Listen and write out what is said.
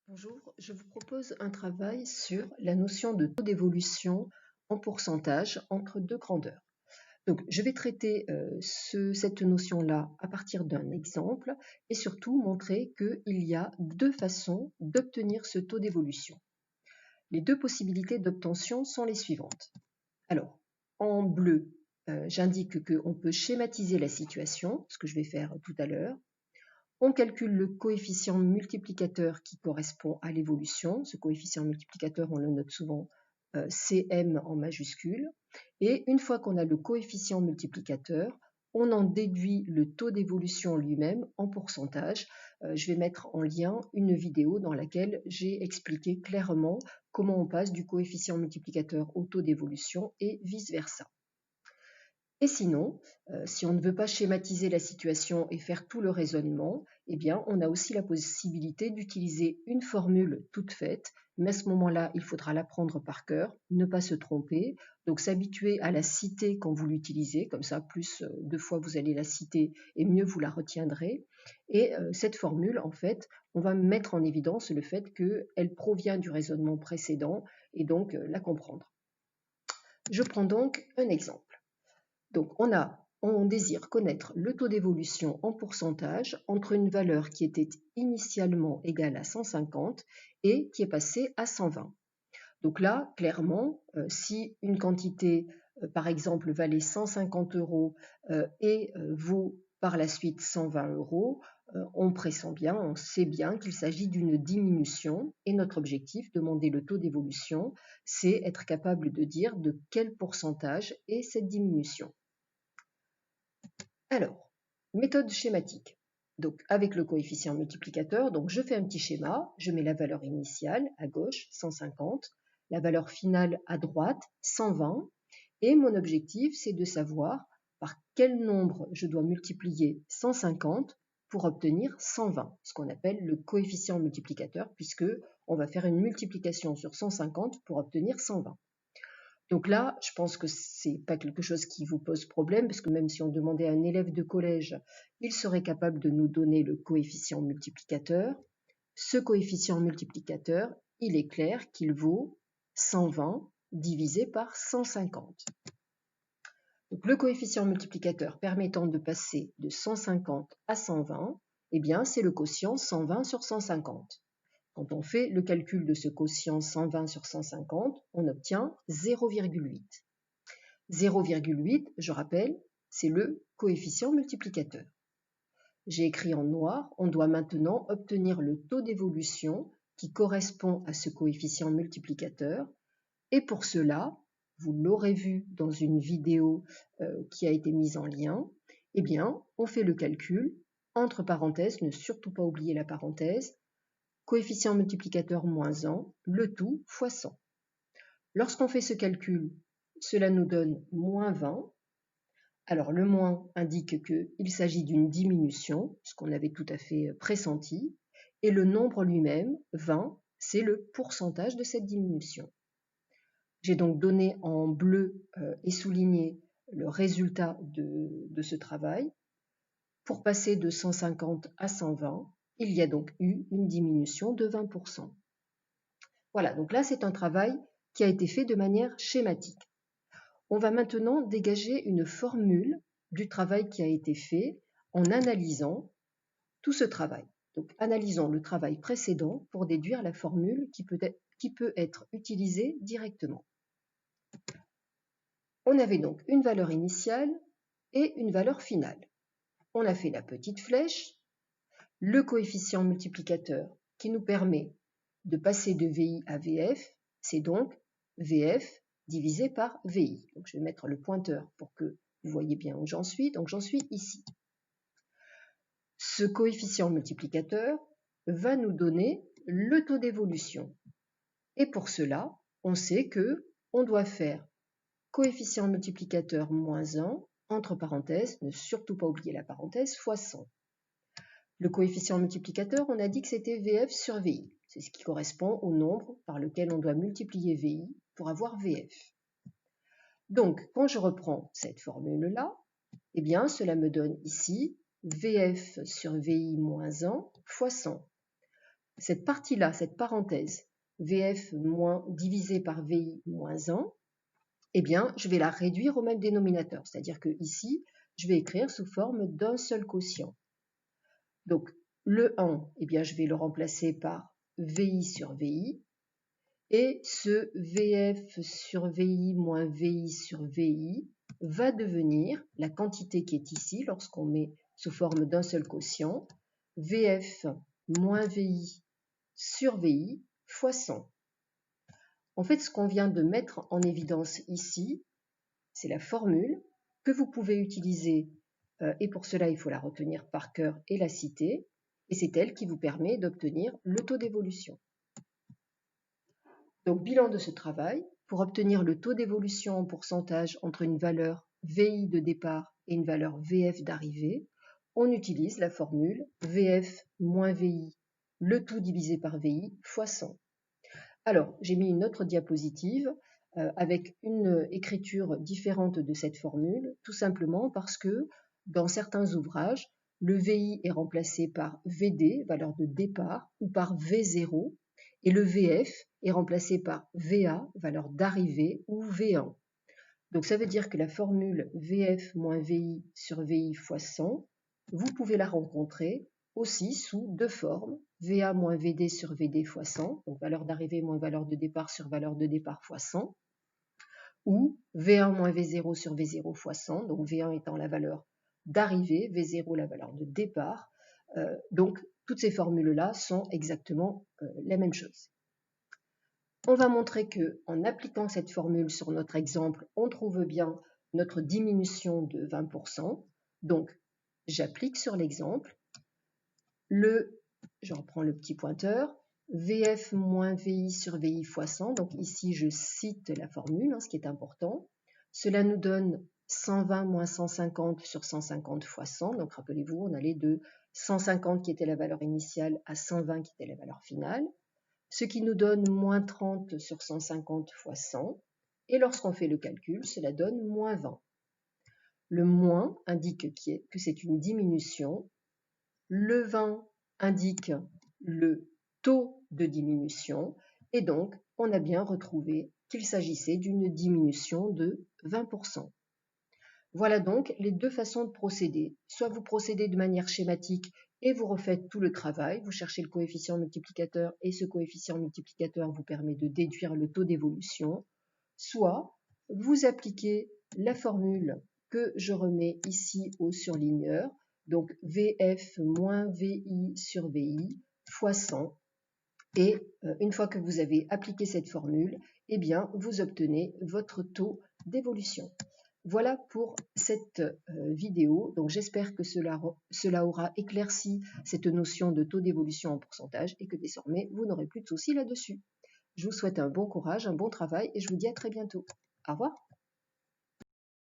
Bonjour, je vous propose un travail sur la notion de taux d'évolution en pourcentage entre deux grandeurs. Donc, je vais traiter cette notion-là à partir d'un exemple et surtout montrer qu'il y a deux façons d'obtenir ce taux d'évolution. Les deux possibilités d'obtention sont les suivantes. Alors, en bleu, j'indique qu'on peut schématiser la situation, ce que je vais faire tout à l'heure. On calcule le coefficient multiplicateur qui correspond à l'évolution. Ce coefficient multiplicateur, on le note souvent Cm en majuscule. Et une fois qu'on a le coefficient multiplicateur, on en déduit le taux d'évolution lui-même en pourcentage. Je vais mettre en lien une vidéo dans laquelle j'ai expliqué clairement comment on passe du coefficient multiplicateur au taux d'évolution et vice-versa. Et sinon, si on ne veut pas schématiser la situation et faire tout le raisonnement, eh bien, on a aussi la possibilité d'utiliser une formule toute faite, mais à ce moment-là, il faudra l'apprendre par cœur, ne pas se tromper, donc s'habituer à la citer quand vous l'utilisez, comme ça, plus de fois vous allez la citer et mieux vous la retiendrez. Et cette formule, en fait, on va mettre en évidence le fait qu'elle provient du raisonnement précédent et donc la comprendre. Je prends donc un exemple. Donc, on désire connaître le taux d'évolution en pourcentage entre une valeur qui était initialement égale à 150 et qui est passée à 120. Donc là, clairement, si une quantité, par exemple, valait 150 € et vaut par la suite 120 €, on pressent bien, on sait bien qu'il s'agit d'une diminution et notre objectif, demander le taux d'évolution, c'est être capable de dire de quel pourcentage est cette diminution. Alors, méthode schématique. Donc, avec le coefficient multiplicateur, donc je fais un petit schéma, je mets la valeur initiale à gauche, 150, la valeur finale à droite, 120, et mon objectif, c'est de savoir par quel nombre je dois multiplier 150 pour obtenir 120, ce qu'on appelle le coefficient multiplicateur, puisque on va faire une multiplication sur 150 pour obtenir 120. Donc là, je pense que c'est pas quelque chose qui vous pose problème, parce que même si on demandait à un élève de collège, il serait capable de nous donner le coefficient multiplicateur. Ce coefficient multiplicateur, il est clair qu'il vaut 120 divisé par 150. Donc le coefficient multiplicateur permettant de passer de 150 à 120, eh bien c'est le quotient 120 sur 150. Quand on fait le calcul de ce quotient 120 sur 150, on obtient 0,8. 0,8, je rappelle, c'est le coefficient multiplicateur. J'ai écrit en noir, on doit maintenant obtenir le taux d'évolution qui correspond à ce coefficient multiplicateur. Et pour cela, vous l'aurez vu dans une vidéo qui a été mise en lien, eh bien, on fait le calcul, entre parenthèses, ne surtout pas oublier la parenthèse, coefficient multiplicateur moins 1, le tout fois 100. Lorsqu'on fait ce calcul, cela nous donne moins 20. Alors le moins indique qu'il s'agit d'une diminution, ce qu'on avait tout à fait pressenti, et le nombre lui-même, 20, c'est le pourcentage de cette diminution. J'ai donc donné en bleu et souligné le résultat de ce travail. Pour passer de 150 à 120, il y a donc eu une diminution de 20%. Voilà, donc là c'est un travail qui a été fait de manière schématique. On va maintenant dégager une formule du travail qui a été fait en analysant tout ce travail. Donc analysons le travail précédent pour déduire la formule qui peut être utilisée directement. On avait donc une valeur initiale et une valeur finale. On a fait la petite flèche, le coefficient multiplicateur qui nous permet de passer de VI à VF, c'est donc VF divisé par VI. Donc je vais mettre le pointeur pour que vous voyez bien où j'en suis. Donc j'en suis ici. Ce coefficient multiplicateur va nous donner le taux d'évolution. Et pour cela, on sait qu'on doit faire coefficient multiplicateur moins 1, entre parenthèses, ne surtout pas oublier la parenthèse, fois 100. Le coefficient multiplicateur, on a dit que c'était VF sur VI. C'est ce qui correspond au nombre par lequel on doit multiplier VI pour avoir VF. Donc, quand je reprends cette formule-là, eh bien, cela me donne ici VF sur VI moins 1 fois 100. cette partie-là, cette parenthèse, VF moins divisé par VI moins 1, eh bien, je vais la réduire au même dénominateur. C'est-à-dire que ici, je vais écrire sous forme d'un seul quotient. Donc, le 1, eh bien, je vais le remplacer par VI sur VI. Et ce VF sur VI moins VI sur VI va devenir la quantité qui est ici, lorsqu'on met sous forme d'un seul quotient, VF moins VI sur VI fois 100. En fait, ce qu'on vient de mettre en évidence ici, c'est la formule que vous pouvez utiliser, et pour cela, il faut la retenir par cœur et la citer, et c'est elle qui vous permet d'obtenir le taux d'évolution. Donc, bilan de ce travail, pour obtenir le taux d'évolution en pourcentage entre une valeur VI de départ et une valeur VF d'arrivée, on utilise la formule VF moins VI, le tout divisé par VI fois 100. Alors, j'ai mis une autre diapositive avec une écriture différente de cette formule, tout simplement parce que dans certains ouvrages, le VI est remplacé par VD, valeur de départ, ou par V0, et le VF est remplacé par VA, valeur d'arrivée, ou V1. Donc ça veut dire que la formule VF moins VI sur VI fois 100, vous pouvez la rencontrer aussi sous deux formes, VA moins VD sur VD fois 100, donc valeur d'arrivée moins valeur de départ sur valeur de départ fois 100, ou V1 moins V0 sur V0 fois 100, donc V1 étant la valeur d'arrivée, V0 la valeur de départ. Donc toutes ces formules-là sont exactement la même chose. On va montrer que en appliquant cette formule sur notre exemple, on trouve bien notre diminution de 20%. Donc, j'applique sur l'exemple. Je reprends le petit pointeur. VF moins VI sur VI fois 100. Donc ici, je cite la formule, ce qui est important. Cela nous donne 120 moins 150 sur 150 fois 100. Donc rappelez-vous, on allait de 150 qui était la valeur initiale à 120 qui était la valeur finale. Ce qui nous donne moins 30 sur 150 fois 100, et lorsqu'on fait le calcul, cela donne moins 20. Le moins indique que c'est une diminution, le 20 indique le taux de diminution, et donc on a bien retrouvé qu'il s'agissait d'une diminution de 20%. Voilà donc les deux façons de procéder. Soit vous procédez de manière schématique et vous refaites tout le travail, vous cherchez le coefficient multiplicateur et ce coefficient multiplicateur vous permet de déduire le taux d'évolution. Soit vous appliquez la formule que je remets ici au surligneur, donc VF moins VI sur VI fois 100. Et une fois que vous avez appliqué cette formule, eh bien, vous obtenez votre taux d'évolution. Voilà pour cette vidéo. Donc j'espère que cela aura éclairci cette notion de taux d'évolution en pourcentage et que désormais vous n'aurez plus de soucis là-dessus. Je vous souhaite un bon courage, un bon travail et je vous dis à très bientôt. Au revoir.